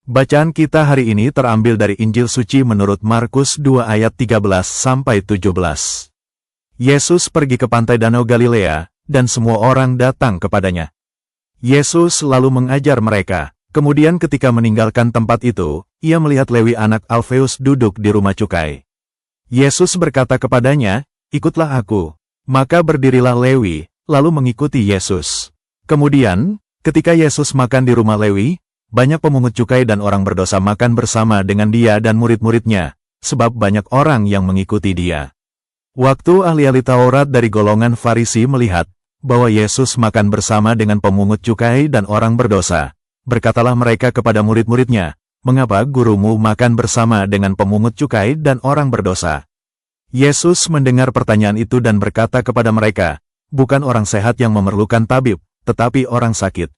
Bacaan kita hari ini terambil dari Injil Suci menurut Markus 2 ayat 13-17. Yesus pergi ke pantai Danau Galilea, dan semua orang datang kepadanya. Yesus lalu mengajar mereka. Kemudian ketika meninggalkan tempat itu, ia melihat Lewi anak Alfeus duduk di rumah cukai. Yesus berkata kepadanya, "Ikutlah aku." Maka berdirilah Lewi, lalu mengikuti Yesus. Kemudian, ketika Yesus makan di rumah Lewi, banyak pemungut cukai dan orang berdosa makan bersama dengan dia dan murid-muridnya, sebab banyak orang yang mengikuti dia. Waktu ahli-ahli Taurat dari golongan Farisi melihat bahwa Yesus makan bersama dengan pemungut cukai dan orang berdosa, berkatalah mereka kepada murid-muridnya, "Mengapa gurumu makan bersama dengan pemungut cukai dan orang berdosa?" Yesus mendengar pertanyaan itu dan berkata kepada mereka, "Bukan orang sehat yang memerlukan tabib, tetapi orang sakit.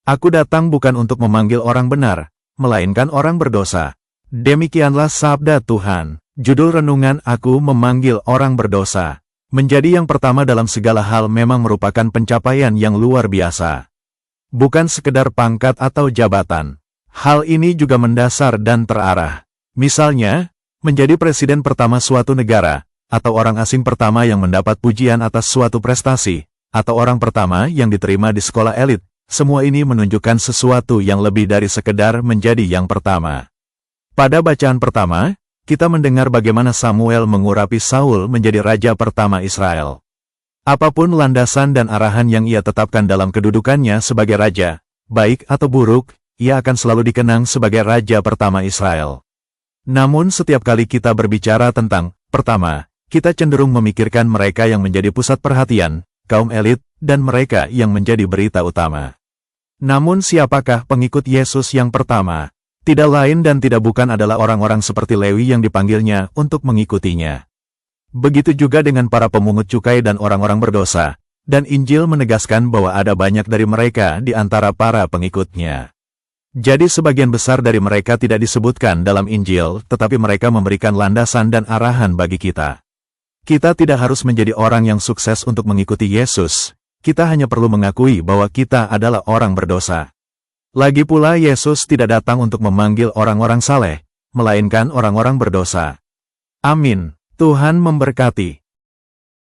Aku datang bukan untuk memanggil orang benar, melainkan orang berdosa." Demikianlah sabda Tuhan. Judul renungan Aku Memanggil Orang Berdosa. Menjadi yang pertama dalam segala hal memang merupakan pencapaian yang luar biasa. Bukan sekedar pangkat atau jabatan. Hal ini juga mendasar dan terarah. Misalnya, menjadi presiden pertama suatu negara, atau orang asing pertama yang mendapat pujian atas suatu prestasi, atau orang pertama yang diterima di sekolah elit. Semua ini menunjukkan sesuatu yang lebih dari sekedar menjadi yang pertama. Pada bacaan pertama, kita mendengar bagaimana Samuel mengurapi Saul menjadi raja pertama Israel. Apapun landasan dan arahan yang ia tetapkan dalam kedudukannya sebagai raja, baik atau buruk, ia akan selalu dikenang sebagai raja pertama Israel. Namun setiap kali kita berbicara tentang pertama, kita cenderung memikirkan mereka yang menjadi pusat perhatian, kaum elit, dan mereka yang menjadi berita utama. Namun siapakah pengikut Yesus yang pertama? Tidak lain dan tidak bukan adalah orang-orang seperti Lewi yang dipanggilnya untuk mengikutinya. Begitu juga dengan para pemungut cukai dan orang-orang berdosa, dan Injil menegaskan bahwa ada banyak dari mereka di antara para pengikutnya. Jadi sebagian besar dari mereka tidak disebutkan dalam Injil, tetapi mereka memberikan landasan dan arahan bagi kita. Kita tidak harus menjadi orang yang sukses untuk mengikuti Yesus. Kita hanya perlu mengakui bahwa kita adalah orang berdosa. Lagi pula Yesus tidak datang untuk memanggil orang-orang saleh, melainkan orang-orang berdosa. Amin. Tuhan memberkati.